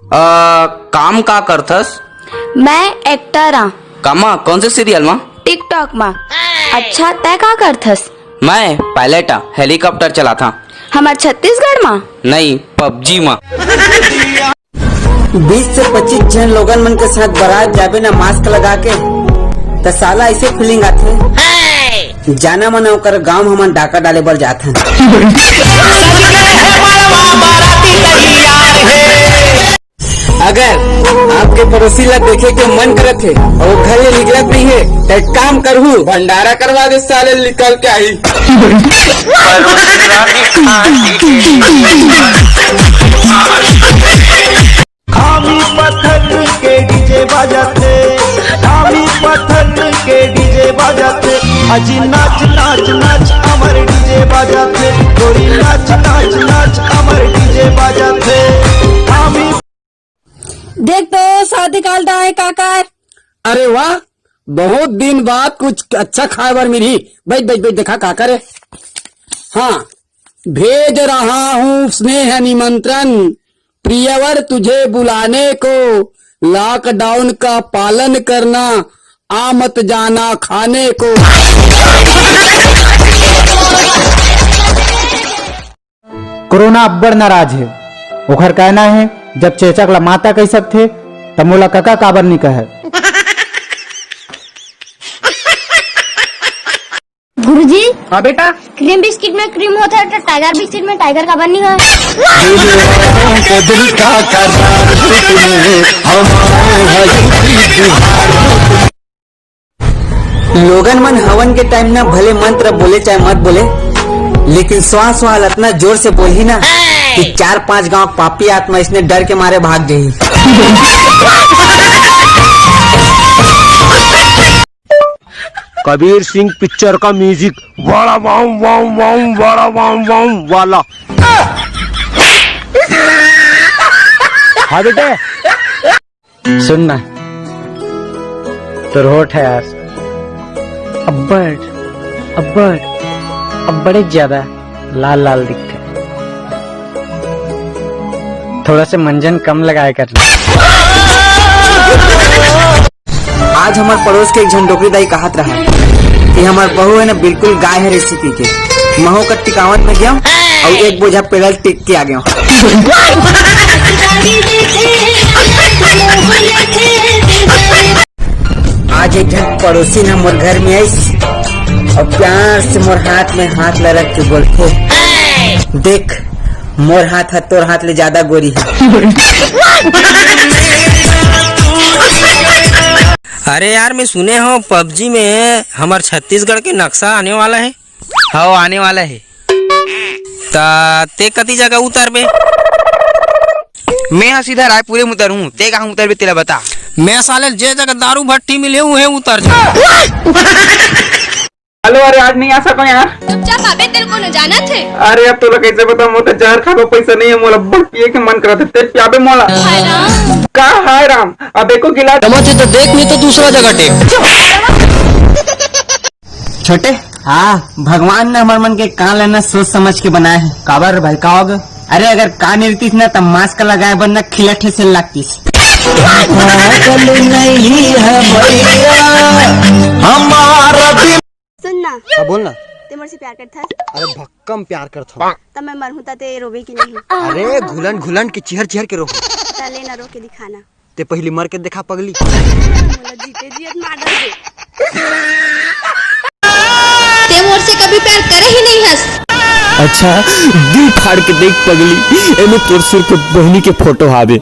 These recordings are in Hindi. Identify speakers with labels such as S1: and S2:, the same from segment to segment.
S1: काम का करथस?
S2: मैं एक्टर हाँ।
S1: कामा कौन से सीरियल में?
S2: टिकटॉक में। अच्छा तय का करथस?
S1: मैं पायलट हेलीकॉप्टर चला था।
S2: हमार छत्तीसगढ़ में?
S1: नहीं, पबजी में।
S3: 20 से 25 जन लोगन मन के साथ बारात जाबे ना मास्क लगा के तो साला ऐसे फीलिंग आथे जाना मन ओकर गांव हमन डाका डाले बर जाथन। अगर आपके पड़ोसी ला देखे के मन करत है और वो घर ले निकलत नहीं है तो एक काम करहू भंडारा करवा दे साले निकल के आई।
S4: हामी पत्थर के डीजे बजाते, हामी पत्थर के डीजे बजाते, अजी नाच नाच नाच अमर डीजे बजाते, गोरी नाच नाच नाच अमर डीजे बजाते। हामी
S3: देख तो शादी काल है काकर। अरे वाह, बहुत दिन बाद कुछ अच्छा खाए बर मिली। बैठ बैठ बैठ, देखा काकर है। हाँ, भेज रहा हूँ स्नेह निमंत्रण प्रियवर तुझे बुलाने को, लॉकडाउन का पालन करना, आ मत जाना खाने को।
S5: कोरोना अब्बड़ नाराज है। ओखर कहना है जब चेचक ला माता कह सकथे तब मोला कका काबर नहीं कहे।
S6: गुरुजी।
S3: हाँ बेटा।
S6: क्रीम बिस्किट में क्रीम होता है तो टाइगर बिस्किट में टाइगर काबर नहीं है?
S3: लोगन मन हवन के टाइम ना भले मंत्र बोले चाहे मत बोले, लेकिन श्वास वाल इतना जोर से बोली ना कि 4-5 गांव पापी आत्मा इसने डर के मारे भाग गई।
S4: कबीर सिंह पिक्चर का म्यूजिक वाला वाऊ वाऊ वाऊ वाला वाऊ वाऊ वाला। हाँ बेटे
S5: सुनना तो रोट है यार, अब बड़े ज्यादा लाल लाल दिखते, थोड़ा से मंजन कम लगाया करना।
S3: आज हमारे पड़ोस के एक झंडोकरी दाई कहत रहा कि हमार बहू है ना बिल्कुल गाय है रेसिपी के। महू का टिकावन में गया और एक बोझा पेड़ल टिक के आ गया। आज एक जन पड़ोसी ना मोर घर में आई और प्यार से मोर हाथ में हाथ ला रख के बोलते, देख मोर हाथ है तोर हाथ ले ज्यादा गोरी है।
S1: अरे यार, मैं सुने हो पबजी में हमार छत्तीसगढ़ के नक्शा आने वाला है। हाँ, आने वाला है। ते कती जगह उतर बे?
S7: मैं यहाँ सीधा रायपुरे में उतरूँ, ते कहाँ उतर बे तेरा बता।
S1: मैं साले जे जगह दारू भट्टी मिले हुए उतर जा।
S8: हेलो, अरे आज नहीं आ सको यार।
S6: चुपचाप आबे, तेरे को न जाना थे।
S8: अरे अब तोला कैसे बताऊं, मोटे जहर खाबो पैसा नहीं है मोला, बड़ पिए के मन करत है, ते पियाबे मोला।
S6: हाय राम।
S8: का हाय राम, अब एको गिलास
S1: समझ तो देख, नहीं तो दूसरा जगह टेक।
S3: छोटे, हाँ भगवान ने हमारे मन के कान लेना सोच समझ के बनाए है। काबर भाई का होगा? अरे अगर कान निरतीस ना तब मास्क लगाए बनना खिलटे से लगतीस।
S6: सुनना।
S5: हाँ बोलना।
S6: ते मोर से प्यार करता?
S5: अरे भक्कम प्यार करता हूँ।
S6: तब मैं मरहूं ता ते रोवे की नहीं?
S5: अरे घुलन घुलन के चिहर चिहर के रो।
S6: ताले ना रो के दिखाना।
S5: ते पहली मर के देखा पगली।
S6: मोला जीते जियत मार दे। ते मोर से कभी प्यार करे ही नहीं हस।
S4: अच्छा दिल फाड़ के देख पगली, एमे तोर सिर के बहनी के फोटो हावे।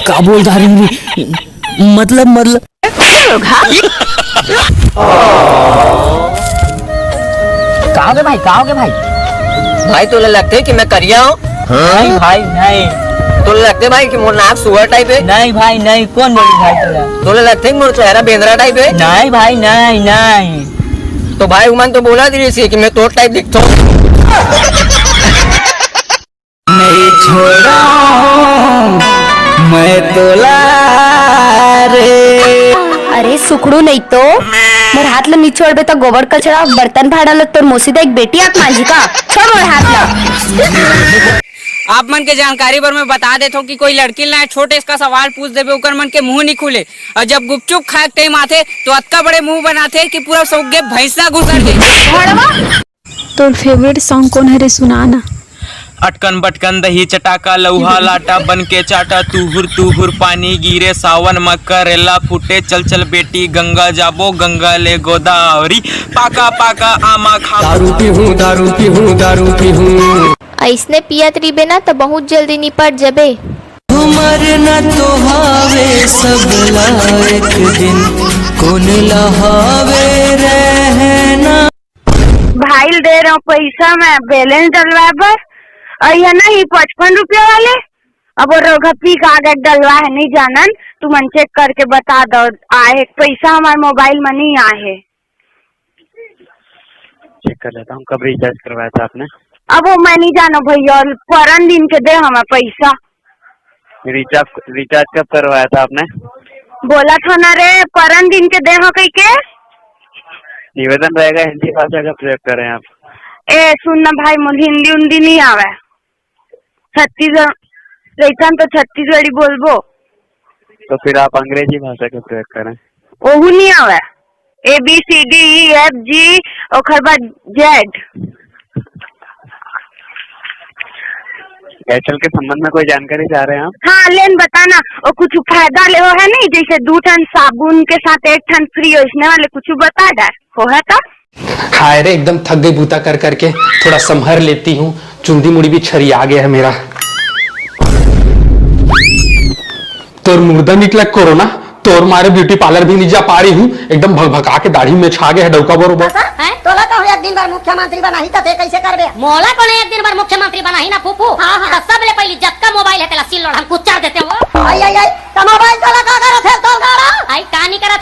S4: का बोल जा रही? मतलब
S3: कहोगे भाई?
S7: भाई तो लगते है कि मैं करिया हूँ।
S3: नहीं भाई नहीं।
S7: तो लगते भाई कि मोर नाक सुअर टाइप है।
S3: नहीं भाई नहीं, कौन बोली भाई तेरा?
S7: तो लगते है मोर चेहरा बेंद्रा टाइप है।
S3: नहीं भाई नहीं।
S7: तो भाई उमन तो बोला धीरे से कि मैं तोर टाइप दिखता हूँ।
S3: नहीं छोड़ा मैं तोला रे।
S2: अरे सुखड़ू नहीं तो मोर हाथ ला निचोड़ बे तो गोबर कचरा बर्तन भाड़ा लो तोर मोसी एक बेटी आक मांझी का छोड़ मोर हाथ ला।
S9: आप मन के जानकारी बर मैं बता देता हूँ कि कोई लड़की ना छोटे इसका सवाल पूछ देवे उकर मन के मुंह नहीं खुले और जब गुपचुप खाए टाइम आते तो अतका बड़े मुंह बनाते कि पूरा सौगे भैंसा घुसर दे।
S2: तोर फेवरेट सॉन्ग कौन है रे, सुनाना।
S10: अटकन बटकन दही चटाका लौहा लाटा बन के चाटा तुहुर पानी गिरे सावन मकरेला फूटे चल चल बेटी गंगा जाबो गंगा ले गोदावरी पाका पाका आमा खा
S3: दारू पी हूँ।
S6: ऐसने पियत रिबे ना तो बहुत जल्दी निपट जबे।
S4: मरना तो हावे सबला एक दिन कौन लहावे रहना।
S6: भाई दे रहा हूँ पैसा, मैं बैलेंस डलवाए बस है ना ही 55 रुपया वाले। अब रोगपी कागज डलवा है नहीं जानन, तू मन चेक करके बता दो आए पैसा हमारे मोबाइल में नहीं आए।
S11: चेक कर लेता हूँ। कब रिचार्ज करवाया था आपने?
S6: अब वो मैं नहीं जानो भैया, परन दिन के दे हमें पैसा।
S11: रिचार्ज कब करवाया था आपने?
S6: बोला था ना रे परन दिन के दे हो कहीं के।
S11: निवेदन रहेगा हिंदी भाषा का प्रयोग करें आप।
S6: ए सुन ना भाई, मुझे हिंदी उन्दी नहीं आवे, छत्तीसगढ़ लेकिन तो छत्तीसगढ़ी बोलबो।
S11: तो फिर आप अंग्रेजी भाषा का प्रयोग करें।
S6: ओहू नहीं आवे, ABCDEFG और बाद Z।
S11: एयरटेल के संबंध में कोई जानकारी चाह रहे हैं आप?
S6: हाँ लेन बताना, और कुछ फायदा ले हो है नहीं, जैसे 2 टन साबुन के साथ 1 टन फ्री उसने वाले कुछ बता दे हो है तो।
S3: हाय रे, एकदम थक गई बूता कर करके, थोड़ा संभर लेती हूँ। चुंदी मुड़ी भी छरी आ गया है मेरा। तोर मुर्दा निकला कोरोना, तोर मारे ब्यूटी पार्लर भी नहीं जा पा रही हूँ, एकदम भगा के दाढ़ी में छा गया है डौका बरोबर।
S12: तोला तो एक दिन बार मुख्यमंत्री बनाही त ते कैसे करबे? मोला कोने एक दिन बार मुख्यमंत्री बनाही ना फूफू। हां सब ले पहले जत्का मोबाइल है तेला सिल लोड हम कुचार देते हो। आई त मोबाइल तोला का करत है तो गाड़ा? आई कहानी करत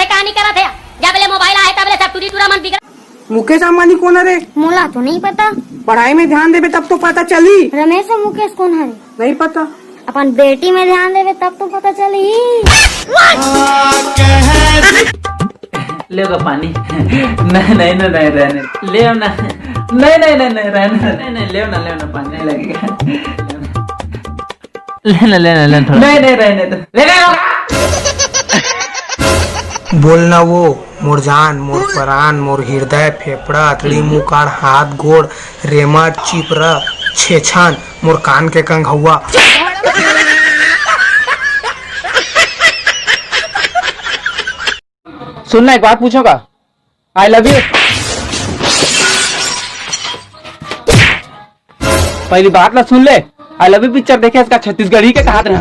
S12: है जब ले मोबाइल आए तब ले सब टूटी टूरा मन बिगड़।
S13: मुकेश अंबानी कौन है रे?
S6: मोला तो नहीं पता।
S13: पढ़ाई में ध्यान देवे तब तो पता चली।
S6: रमेश और मुकेश कौन है?
S13: नहीं पता।
S6: अपन बेटी में ध्यान देवे तब तो पता चली।
S14: ले पानी। नहीं रहने ले ना। नहीं रहने ले ना पानी नहीं लगेगा। लेना थोड़ा। नहीं रहने दो।
S15: बोलना वो मोर जान मोर प्राण मोर हृदय फेफड़ा अतड़ी मुकार हाथ गोड़ रेमा चिपरा छेछान मोर कान के कंघुआ।
S5: सुनना, एक बात पूछोगा? I love you. पहली बात ना सुन ले, आई लव यू पिक्चर देखे इसका छत्तीसगढ़ी के कहा था।